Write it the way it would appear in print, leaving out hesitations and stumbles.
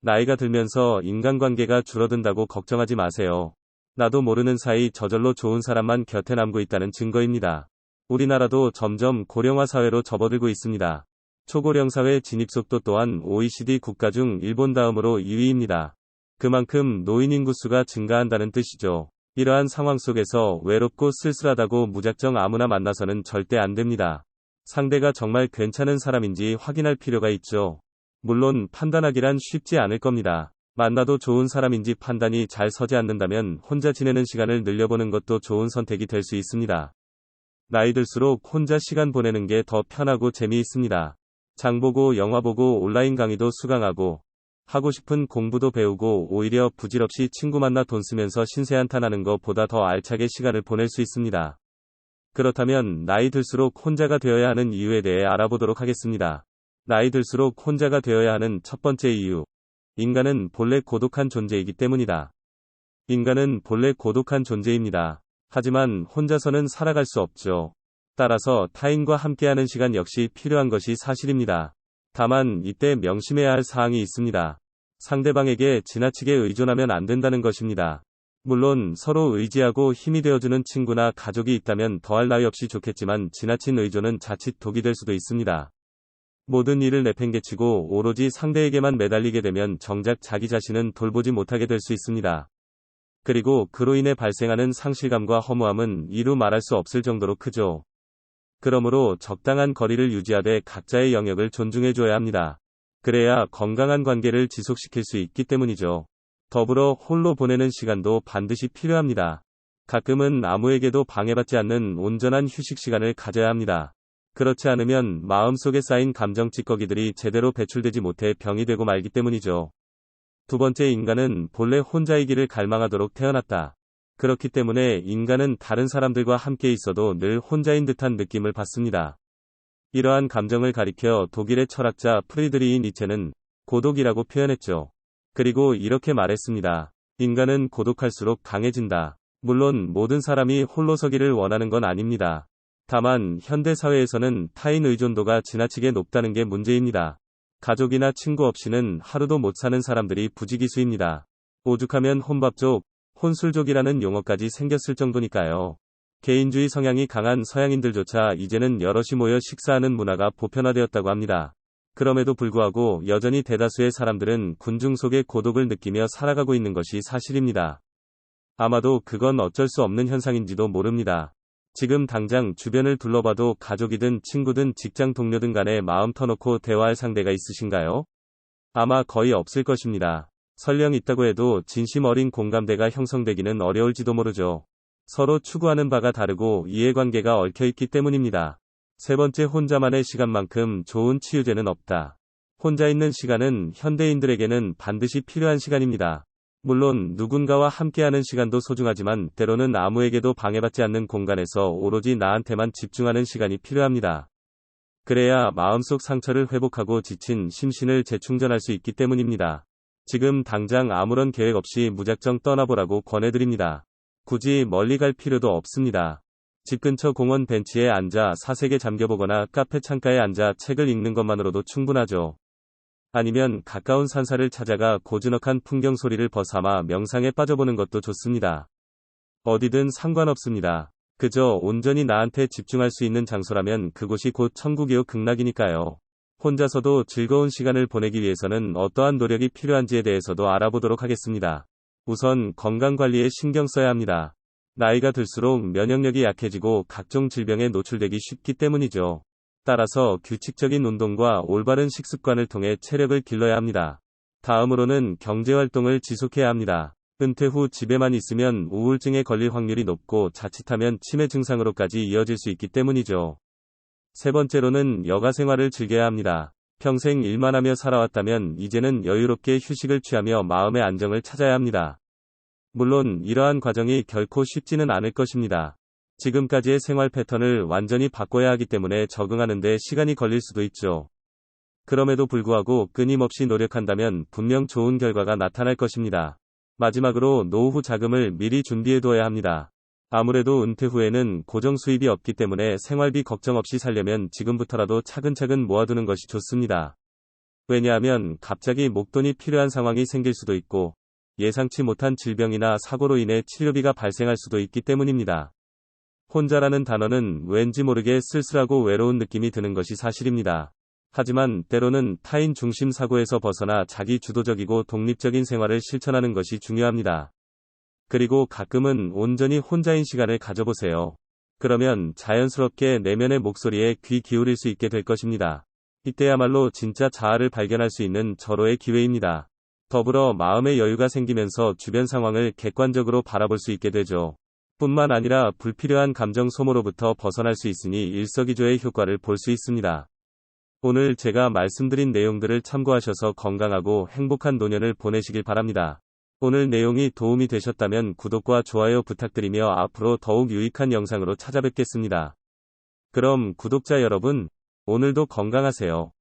나이가 들면서 인간관계가 줄어든다고 걱정하지 마세요. 나도 모르는 사이 저절로 좋은 사람만 곁에 남고 있다는 증거입니다. 우리나라도 점점 고령화 사회로 접어들고 있습니다. 초고령 사회 진입 속도 또한 OECD 국가 중 일본 다음으로 2위입니다. 그만큼 노인 인구수가 증가한다는 뜻이죠. 이러한 상황 속에서 외롭고 쓸쓸하다고 무작정 아무나 만나서는 절대 안 됩니다. 상대가 정말 괜찮은 사람인지 확인할 필요가 있죠. 물론 판단하기란 쉽지 않을 겁니다. 만나도 좋은 사람인지 판단이 잘 서지 않는다면 혼자 지내는 시간을 늘려보는 것도 좋은 선택이 될 수 있습니다. 나이 들수록 혼자 시간 보내는 게 더 편하고 재미있습니다. 장 보고 영화 보고 온라인 강의도 수강하고 하고 싶은 공부도 배우고 오히려 부질없이 친구 만나 돈 쓰면서 신세한탄하는 것보다 더 알차게 시간을 보낼 수 있습니다. 그렇다면 나이 들수록 혼자가 되어야 하는 이유에 대해 알아보도록 하겠습니다. 나이 들수록 혼자가 되어야 하는 첫 번째 이유. 인간은 본래 고독한 존재이기 때문이다. 인간은 본래 고독한 존재입니다. 하지만 혼자서는 살아갈 수 없죠. 따라서 타인과 함께하는 시간 역시 필요한 것이 사실입니다. 다만 이때 명심해야 할 사항이 있습니다. 상대방에게 지나치게 의존하면 안 된다는 것입니다. 물론 서로 의지하고 힘이 되어주는 친구나 가족이 있다면 더할 나위 없이 좋겠지만 지나친 의존은 자칫 독이 될 수도 있습니다. 모든 일을 내팽개치고 오로지 상대에게만 매달리게 되면 정작 자기 자신은 돌보지 못하게 될 수 있습니다. 그리고 그로 인해 발생하는 상실감과 허무함은 이루 말할 수 없을 정도로 크죠. 그러므로 적당한 거리를 유지하되 각자의 영역을 존중해줘야 합니다. 그래야 건강한 관계를 지속시킬 수 있기 때문이죠. 더불어 홀로 보내는 시간도 반드시 필요합니다. 가끔은 아무에게도 방해받지 않는 온전한 휴식 시간을 가져야 합니다. 그렇지 않으면 마음속에 쌓인 감정 찌꺼기들이 제대로 배출되지 못해 병이 되고 말기 때문이죠. 두 번째, 인간은 본래 혼자이기를 갈망하도록 태어났다. 그렇기 때문에 인간은 다른 사람들과 함께 있어도 늘 혼자인 듯한 느낌을 받습니다. 이러한 감정을 가리켜 독일의 철학자 프리드리히 니체는 고독이라고 표현했죠. 그리고 이렇게 말했습니다. 인간은 고독할수록 강해진다. 물론 모든 사람이 홀로 서기를 원하는 건 아닙니다. 다만 현대 사회에서는 타인 의존도가 지나치게 높다는 게 문제입니다. 가족이나 친구 없이는 하루도 못 사는 사람들이 부지기수입니다. 오죽하면 혼밥족, 혼술족이라는 용어까지 생겼을 정도니까요. 개인주의 성향이 강한 서양인들조차 이제는 여럿이 모여 식사하는 문화가 보편화되었다고 합니다. 그럼에도 불구하고 여전히 대다수의 사람들은 군중 속의 고독을 느끼며 살아가고 있는 것이 사실입니다. 아마도 그건 어쩔 수 없는 현상인지도 모릅니다. 지금 당장 주변을 둘러봐도 가족이든 친구든 직장 동료든 간에 마음 터놓고 대화할 상대가 있으신가요? 아마 거의 없을 것입니다. 설령 있다고 해도 진심 어린 공감대가 형성되기는 어려울지도 모르죠. 서로 추구하는 바가 다르고 이해관계가 얽혀있기 때문입니다. 세 번째, 혼자만의 시간만큼 좋은 치유제는 없다. 혼자 있는 시간은 현대인들에게는 반드시 필요한 시간입니다. 물론 누군가와 함께하는 시간도 소중하지만 때로는 아무에게도 방해받지 않는 공간에서 오로지 나한테만 집중하는 시간이 필요합니다. 그래야 마음속 상처를 회복하고 지친 심신을 재충전할 수 있기 때문입니다. 지금 당장 아무런 계획 없이 무작정 떠나보라고 권해드립니다. 굳이 멀리 갈 필요도 없습니다. 집 근처 공원 벤치에 앉아 사색에 잠겨보거나 카페 창가에 앉아 책을 읽는 것만으로도 충분하죠. 아니면 가까운 산사를 찾아가 고즈넉한 풍경 소리를 벗삼아 명상에 빠져보는 것도 좋습니다. 어디든 상관없습니다. 그저 온전히 나한테 집중할 수 있는 장소라면 그곳이 곧 천국이요 극락이니까요. 혼자서도 즐거운 시간을 보내기 위해서는 어떠한 노력이 필요한지에 대해서도 알아보도록 하겠습니다. 우선 건강관리에 신경 써야 합니다. 나이가 들수록 면역력이 약해지고 각종 질병에 노출되기 쉽기 때문이죠. 따라서 규칙적인 운동과 올바른 식습관을 통해 체력을 길러야 합니다. 다음으로는 경제활동을 지속해야 합니다. 은퇴 후 집에만 있으면 우울증에 걸릴 확률이 높고 자칫하면 치매 증상으로까지 이어질 수 있기 때문이죠. 세 번째로는 여가 생활을 즐겨야 합니다. 평생 일만 하며 살아왔다면 이제는 여유롭게 휴식을 취하며 마음의 안정을 찾아야 합니다. 물론 이러한 과정이 결코 쉽지는 않을 것입니다. 지금까지의 생활 패턴을 완전히 바꿔야 하기 때문에 적응하는 데 시간이 걸릴 수도 있죠. 그럼에도 불구하고 끊임없이 노력한다면 분명 좋은 결과가 나타날 것입니다. 마지막으로 노후 자금을 미리 준비해둬야 합니다. 아무래도 은퇴 후에는 고정 수입이 없기 때문에 생활비 걱정 없이 살려면 지금부터라도 차근차근 모아두는 것이 좋습니다. 왜냐하면 갑자기 목돈이 필요한 상황이 생길 수도 있고 예상치 못한 질병이나 사고로 인해 치료비가 발생할 수도 있기 때문입니다. 혼자라는 단어는 왠지 모르게 쓸쓸하고 외로운 느낌이 드는 것이 사실입니다. 하지만 때로는 타인 중심 사고에서 벗어나 자기 주도적이고 독립적인 생활을 실천하는 것이 중요합니다. 그리고 가끔은 온전히 혼자인 시간을 가져보세요. 그러면 자연스럽게 내면의 목소리에 귀 기울일 수 있게 될 것입니다. 이때야말로 진짜 자아를 발견할 수 있는 절호의 기회입니다. 더불어 마음의 여유가 생기면서 주변 상황을 객관적으로 바라볼 수 있게 되죠. 뿐만 아니라 불필요한 감정 소모로부터 벗어날 수 있으니 일석이조의 효과를 볼 수 있습니다. 오늘 제가 말씀드린 내용들을 참고하셔서 건강하고 행복한 노년을 보내시길 바랍니다. 오늘 내용이 도움이 되셨다면 구독과 좋아요 부탁드리며 앞으로 더욱 유익한 영상으로 찾아뵙겠습니다. 그럼 구독자 여러분, 오늘도 건강하세요.